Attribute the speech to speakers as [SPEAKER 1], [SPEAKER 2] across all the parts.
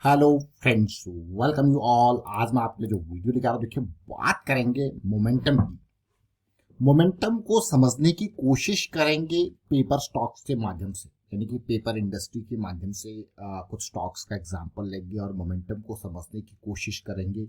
[SPEAKER 1] Hello friends, welcome you all. आज मैं आपके लिए जो वीडियो लेकर आ रहा हूँ, देखिए बात करेंगे मोमेंटम की। मोमेंटम को समझने की कोशिश करेंगे पेपर स्टॉक्स के माध्यम से, यानी कि पेपर इंडस्ट्री के माध्यम से कुछ स्टॉक्स का एग्जांपल लेंगे और मोमेंटम को समझने की कोशिश करेंगे।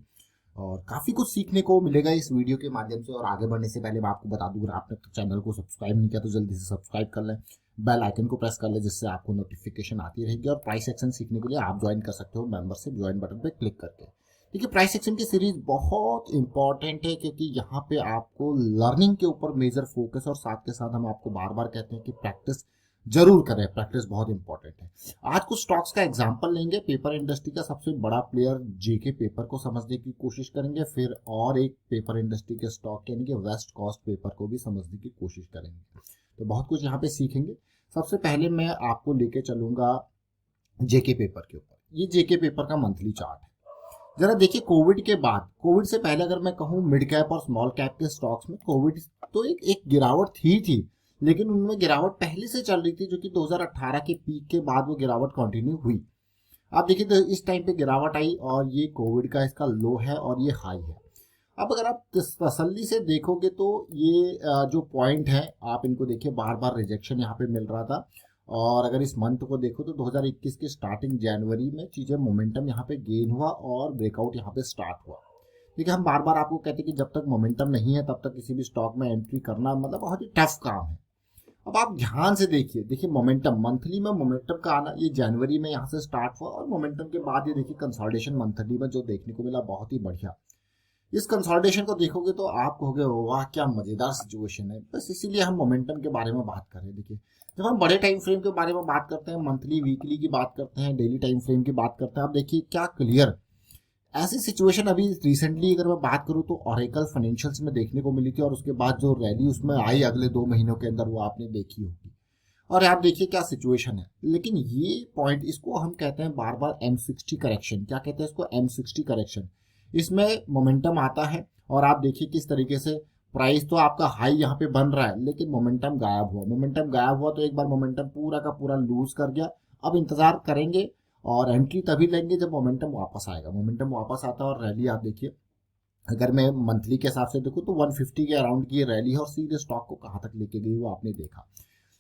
[SPEAKER 1] और काफ़ी कुछ सीखने को मिलेगा इस वीडियो के माध्यम से। और आगे बढ़ने से पहले मैं आपको बता दूं, अगर आपने तो चैनल को सब्सक्राइब नहीं किया तो जल्दी से सब्सक्राइब कर लें, बेल आइकन को प्रेस कर लें, जिससे आपको नोटिफिकेशन आती रहेगी। और प्राइस एक्शन सीखने के लिए आप ज्वाइन कर सकते हो मेंबरशिप ज्वाइन बटन पे क्लिक करके। देखिए, प्राइस एक्शन की सीरीज बहुत इंपॉर्टेंट है, क्योंकि यहाँ पे आपको लर्निंग के ऊपर मेजर फोकस, और साथ के साथ हम आपको बार बार कहते हैं कि प्रैक्टिस जरूर करें। प्रैक्टिस बहुत इंपॉर्टेंट है। आज कुछ स्टॉक्स का एग्जांपल लेंगे। पेपर इंडस्ट्री का सबसे बड़ा प्लेयर जेके पेपर को समझने की कोशिश करेंगे, फिर और एक पेपर इंडस्ट्री के स्टॉक यानी कि वेस्ट कोस्ट पेपर को भी समझने की कोशिश करेंगे। तो बहुत कुछ यहाँ पे सीखेंगे। सबसे पहले मैं आपको लेके चलूंगा जेके पेपर के ऊपर। ये जेके पेपर का मंथली चार्ट है। जरा देखिए, कोविड के बाद, कोविड से पहले अगर मैं कहूँ मिड कैप और स्मॉल कैप के स्टॉक्स में, कोविड तो एक गिरावट थी, लेकिन उनमें गिरावट पहले से चल रही थी, जो कि 2018 के पीक के बाद वो गिरावट कंटिन्यू हुई। आप देखिए तो इस टाइम पे गिरावट आई, और ये कोविड का इसका लो है और ये हाई है। अब अगर आप तसल्ली से देखोगे तो ये जो पॉइंट है, आप इनको देखिए, बार बार रिजेक्शन यहाँ पे मिल रहा था। और अगर इस मंथ को देखो तो 2021 के स्टार्टिंग जनवरी में चीज़ें मोमेंटम यहाँ पे गेन हुआ और ब्रेकआउट यहाँ पे स्टार्ट हुआ। देखिए, हम बार बार आपको कहते हैं कि जब तक मोमेंटम नहीं है तब तक किसी भी स्टॉक में एंट्री करना मतलब बहुत ही टफ काम है। अब आप ध्यान से देखिए, मोमेंटम मंथली में मोमेंटम का आना, ये जनवरी में यहाँ से स्टार्ट हुआ, और मोमेंटम के बाद ये देखिए कंसोलिडेशन मंथली में जो देखने को मिला, बहुत ही बढ़िया। इस कंसोलिडेशन को देखोगे तो आप कहोगे वाह क्या मजेदार सिचुएशन है। बस इसीलिए हम मोमेंटम के बारे में बात कर रहे हैं। देखिए, जब हम बड़े टाइम फ्रेम के बारे में बात करते हैं, मंथली वीकली की बात करते हैं, डेली टाइम फ्रेम की बात करते हैं, आप देखिए क्या क्लियर ऐसी सिचुएशन अभी रिसेंटली अगर मैं बात करूं तो ऑरेकल फाइनेंशियल्स में देखने को मिली थी, और उसके बाद जो रैली उसमें आई अगले 2 महीनों के अंदर, वो आपने देखी होगी। और आप देखिए क्या सिचुएशन है। लेकिन ये पॉइंट, इसको हम कहते हैं बार बार M60 करेक्शन। क्या कहते हैं इसको? M60 correction. इसमें मोमेंटम आता है, और आप देखिए किस तरीके से प्राइस तो आपका हाई यहाँ पे बन रहा है, लेकिन मोमेंटम गायब हुआ। मोमेंटम गायब हुआ तो एक बार मोमेंटम पूरा का पूरा लूज कर गया। अब इंतजार करेंगे, और एंट्री तभी लेंगे जब मोमेंटम वापस आएगा। मोमेंटम वापस आता है और रैली आप देखिए, अगर मैं मंथली के हिसाब से देखूँ तो 150 के अराउंड की ये रैली है, और सीधे स्टॉक को कहाँ तक लेके गई वो आपने देखा।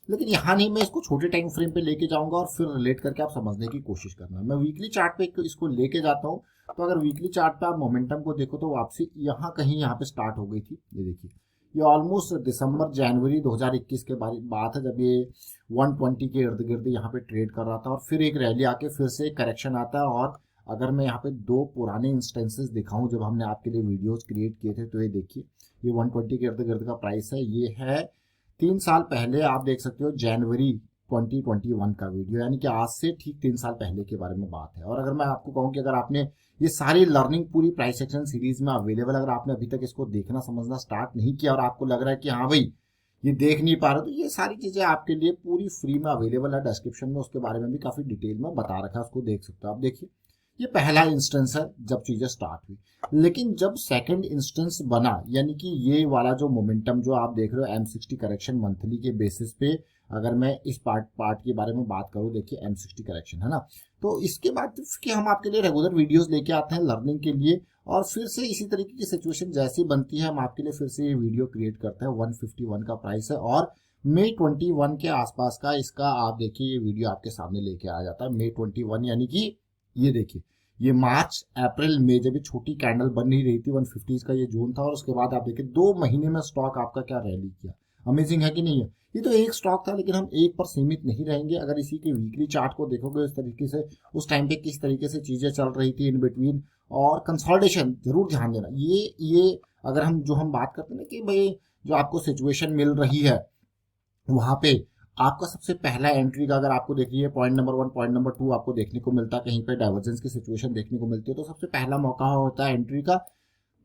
[SPEAKER 1] लेकिन यहाँ नहीं, मैं इसको छोटे टाइम फ्रेम पे लेके जाऊंगा और फिर रिलेट करके आप समझने की कोशिश करना। मैं वीकली चार्ट पे इसको लेके जाता हूँ। तो अगर वीकली चार्ट पे आप मोमेंटम को देखो तो वापसी यहाँ कहीं यहाँ पे स्टार्ट हो गई थी। ये देखिए, ये ऑलमोस्ट दिसंबर जनवरी 2021 के बात है, जब ये 120 के इर्द गिर्द यहाँ पे ट्रेड कर रहा था, और फिर एक रैली आके फिर से एक करेक्शन आता है। और अगर मैं यहाँ पे दो पुराने इंस्टेंसेस दिखाऊं जब हमने आपके लिए वीडियोस क्रिएट किए थे, तो ये देखिए, ये 120 के इर्द गिर्द का प्राइस है। ये है 3 साल पहले, आप देख सकते हो जनवरी 2021 का वीडियो, यानी कि आज से ठीक 3 साल पहले के बारे में बात है। और अगर मैं आपको कहूँ कि अगर आपने ये सारी लर्निंग पूरी प्राइस एक्शन सीरीज में अवेलेबल, अगर आपने अभी तक इसको देखना समझना स्टार्ट नहीं किया और आपको लग रहा है कि हाँ भाई ये देख नहीं पा रहे, तो ये सारी चीजें आपके लिए पूरी फ्री में अवेलेबल है। डिस्क्रिप्शन में उसके बारे में भी काफी डिटेल में बता रखा है, उसको देख सकते हो आप। देखिए, ये पहला इंस्टेंस है जब चीजें स्टार्ट हुई। लेकिन जब सेकंड इंस्टेंस बना, यानी कि ये वाला जो मोमेंटम जो आप देख रहे हो M60 करेक्शन मंथली के बेसिस पे, अगर मैं इस पार्ट के बारे में बात करूं, देखिए M60 करेक्शन है ना। तो इसके बाद कि हम आपके लिए रेगुलर वीडियोस लेके आते हैं लर्निंग के लिए, और फिर से इसी तरीके की सिचुएशन जैसी बनती है हम आपके लिए फिर से ये वीडियो क्रिएट करते हैं। 151 का प्राइस है, और मई 21 के आसपास का इसका आप देखिए ये वीडियो आपके सामने लेके आ जाता है। मई 21 यानी कि ये देखिए, ये मार्च अप्रैल मई जब ये छोटी कैंडल बन ही रही थी, 150 का ये जोन था, और उसके बाद आप देखिए 2 महीने में स्टॉक आपका क्या रैली किया। अमेजिंग है कि नहीं है? ये तो एक स्टॉक था, लेकिन हम एक पर सीमित नहीं रहेंगे। अगर इसी के वीकली चार्ट को देखोगे इस तरीके से, उस टाइम पे किस तरीके से चीजें चल रही थी इन बिटवीन, और कंसोलिडेशन जरूर ध्यान देना। ये अगर हम बात करते हैं ना कि भाई जो आपको सिचुएशन मिल रही है वहां पे, आपका सबसे पहला एंट्री का अगर आपको देख लीजिए, पॉइंट नंबर 1 पॉइंट नंबर 2 आपको देखने को मिलता है, कहीं पे डाइवर्जेंस की सिचुएशन देखने को मिलती है, तो सबसे पहला मौका होता है एंट्री का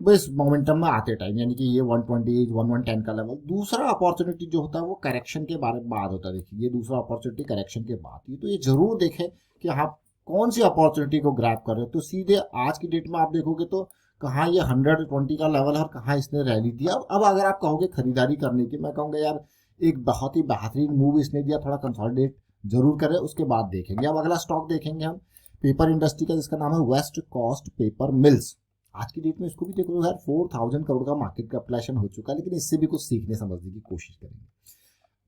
[SPEAKER 1] बस मोमेंटम में आते टाइम, यानी कि ये 120 1110 का लेवल। दूसरा अपॉर्चुनिटी जो होता है वो करेक्शन के बारे में बाद होता है। देखिए, ये दूसरा अपॉर्चुनिटी करेक्शन के बाद, ये तो ये जरूर देखें कि आप कौन सी अपॉर्चुनिटी को ग्रैब कर रहे हो। तो सीधे आज की डेट में आप देखोगे तो कहाँ ये 120 का लेवल है और कहाँ इसने रैली दिया। अब अगर आप कहोगे खरीदारी करने की, मैं कहूँगा यार एक बहुत ही बेहतरीन मूव इसने दिया, थोड़ा कंसोलिडेट जरूर करें, उसके बाद देखेंगे। अब अगला स्टॉक देखेंगे हम, पेपर इंडस्ट्री का जिसका नाम है वेस्ट कोस्ट पेपर मिल्स। आज की डेट में इसको भी देख लो यार, 4000 करोड़ का मार्केट कैपिटलाइजेशन हो चुका है, लेकिन इससे भी कुछ सीखने समझने की कोशिश करेंगे।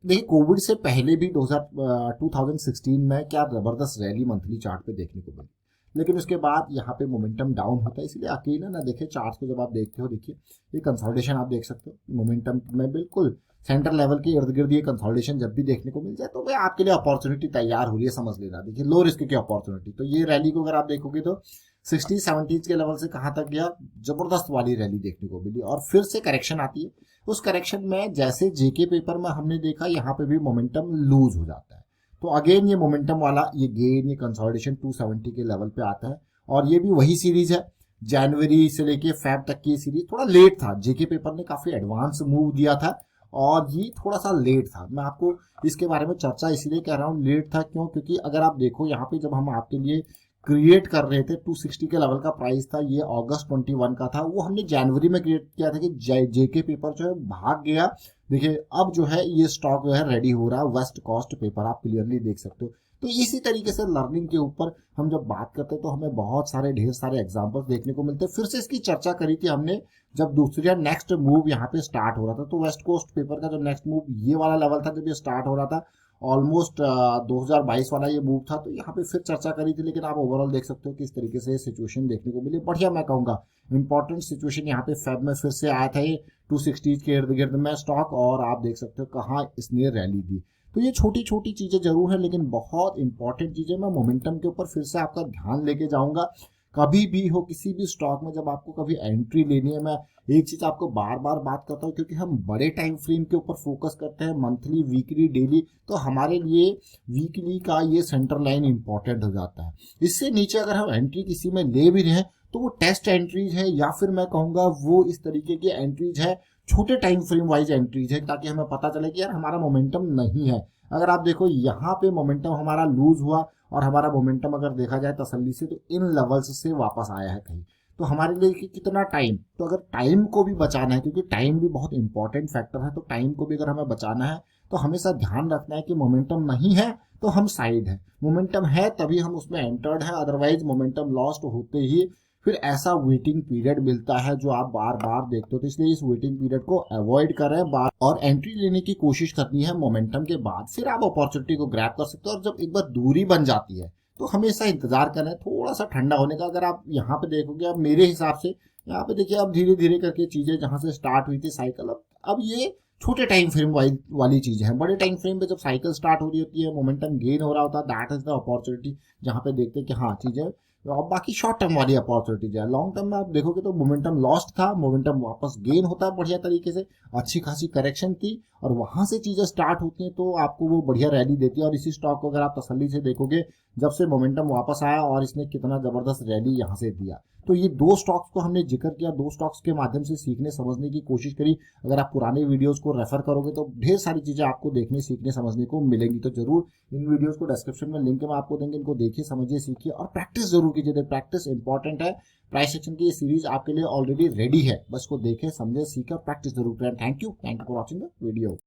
[SPEAKER 1] देखिए कोविड से पहले भी 2016 में क्या जबरदस्त रैली मंथली चार्ट पे देखने को मिली, लेकिन उसके बाद यहाँ पे मोमेंटम डाउन होता है। इसलिए अकेला ना देखे चार्ट को, जब आप देखते हो देखिए ये कंसोलिडेशन आप देख सकते हो मोमेंटम में बिल्कुल सेंटर लेवल के इर्द गिर्द ये कंसोलिडेशन जब भी देखने को मिल जाए तो भाई आपके लिए अपॉर्चुनिटी तैयार हो रही है, समझ लेना। देखिए लो रिस्क की अपॉर्चुनिटी, तो ये रैली को अगर आप देखोगे तो 60-70 के लेवल से कहाँ तक गया, जबरदस्त वाली रैली देखने को मिली और फिर से करेक्शन आती है। उस करेक्शन में जैसे जेके पेपर में हमने देखा यहाँ पे भी मोमेंटम लूज हो जाता है, तो अगेन ये मोमेंटम वाला ये गेन, ये कंसोलिडेशन 270 के लेवल पे आता है। और ये भी वही सीरीज है, जनवरी से लेके फेब तक की सीरीज। थोड़ा लेट था, जेके पेपर ने काफी एडवांस मूव दिया था और ये थोड़ा सा लेट था। मैं आपको इसके बारे में चर्चा इसलिए कह रहा हूँ लेट था, क्यों? क्योंकि अगर आप देखो यहाँ पे जब हम आपके लिए क्रिएट कर रहे थे 260 के लेवल का प्राइस था, ये अगस्त 21 का था, वो हमने जनवरी में क्रिएट किया था कि जेके पेपर जो है भाग गया। देखिए अब जो है ये स्टॉक जो है रेडी हो रहा है, वेस्ट कोस्ट पेपर आप क्लियरली देख सकते हो। तो इसी तरीके से लर्निंग के ऊपर हम जब बात करते हैं तो हमें बहुत सारे ढेर सारे एग्जांपल्स देखने को मिलते हैं। फिर से इसकी चर्चा करी थी हमने जब दूसरा नेक्स्ट मूव यहाँ पे स्टार्ट हो रहा था, तो वेस्ट कोस्ट पेपर का जो नेक्स्ट मूव ये वाला लेवल था जब ये स्टार्ट हो रहा था, ऑलमोस्ट 2022 वाला ये मूव था, तो यहाँ पे फिर चर्चा करी थी। लेकिन आप ओवरऑल देख सकते हो किस तरीके से सिचुएशन देखने को मिली, बढ़िया मैं कहूँगा इंपॉर्टेंट सिचुएशन। यहाँ पे फेब में फिर से आया था ये 260 के इर्द गिर्द में स्टॉक, और आप देख सकते हो कहाँ इसने रैली दी। तो ये छोटी छोटी चीजें जरूर है, लेकिन बहुत इंपॉर्टेंट चीजें। मैं मोमेंटम के ऊपर फिर से आपका ध्यान लेके जाऊंगा। कभी भी हो किसी भी स्टॉक में जब आपको कभी एंट्री लेनी है, मैं एक चीज आपको बार बार बात करता हूँ, क्योंकि हम बड़े टाइम फ्रेम के ऊपर फोकस करते हैं, मंथली, वीकली, डेली, तो हमारे लिए वीकली का ये सेंटर लाइन इंपॉर्टेंट हो जाता है। इससे नीचे अगर हम एंट्री किसी में ले भी रहे हैं तो वो टेस्ट एंट्रीज है, या फिर मैं कहूँगा वो इस तरीके की एंट्रीज है, छोटे टाइम फ्रेम वाइज एंट्रीज है, ताकि हमें पता चले कि यार हमारा मोमेंटम नहीं है। अगर आप देखो यहाँ पे मोमेंटम हमारा लूज हुआ और हमारा मोमेंटम अगर देखा जाए तसल्ली से तो इन लेवल्स से वापस आया है कहीं, तो हमारे लिए कितना टाइम, तो अगर टाइम को भी बचाना है, क्योंकि टाइम भी बहुत इंपॉर्टेंट फैक्टर है, तो टाइम को भी अगर हमें बचाना है तो हमेशा ध्यान रखना है कि मोमेंटम नहीं है तो हम साइड है, मोमेंटम है तभी हम उसमें एंटर्ड है, अदरवाइज मोमेंटम लॉस्ट होते ही फिर ऐसा वेटिंग पीरियड मिलता है जो आप बार बार देखते हो। तो इसलिए इस वेटिंग पीरियड को अवॉइड करें बार, और एंट्री लेने की कोशिश करनी है मोमेंटम के बाद, फिर आप अपॉर्चुनिटी को ग्रैब कर सकते हो। और जब एक बार दूरी बन जाती है तो हमेशा इंतजार करें थोड़ा सा ठंडा होने का। अगर आप यहाँ पे देखोगे, अब मेरे हिसाब से यहाँ पे देखिए, अब धीरे धीरे करके चीजें जहां से स्टार्ट हुई थी साइकिल, अब ये छोटे टाइम फ्रेम वाली चीजें हैं। बड़े टाइम फ्रेम पे जब साइकिल स्टार्ट हो रही होती है, मोमेंटम गेन हो रहा होता है, दैट इज द अपॉर्चुनिटी जहां पे देखते हैं कि हाँ चीजें, और बाकी शॉर्ट टर्म वाली अपॉर्चुनिटीज है। लॉन्ग टर्म में आप देखोगे तो मोमेंटम लॉस्ट था, मोमेंटम वापस गेन होता है बढ़िया तरीके से, अच्छी खासी करेक्शन थी, और वहां से चीजें स्टार्ट होती हैं तो आपको वो बढ़िया रैली देती है। और इसी स्टॉक को अगर आप तसल्ली से देखोगे, जब से मोमेंटम वापस आया और इसने कितना जबरदस्त रैली यहाँ से दिया, तो ये दो स्टॉक्स को हमने जिक्र किया, दो स्टॉक्स के माध्यम से सीखने समझने की कोशिश करी। अगर आप पुराने वीडियोस को रेफर करोगे तो ढेर सारी चीजें आपको देखने, सीखने, समझने को मिलेंगी। तो जरूर इन वीडियोस को डिस्क्रिप्शन में लिंक में आपको देंगे, इनको देखिए, समझिए, सीखिए और प्रैक्टिस जरूर कीजिए। प्रैक्टिस इंपॉर्टेंट है। प्राइस एक्शन की ये सीरीज आपके लिए ऑलरेडी रेडी है, बस को देखें, समझे, सीखे और प्रैक्टिस जरूर करें। Thank you for watching the video.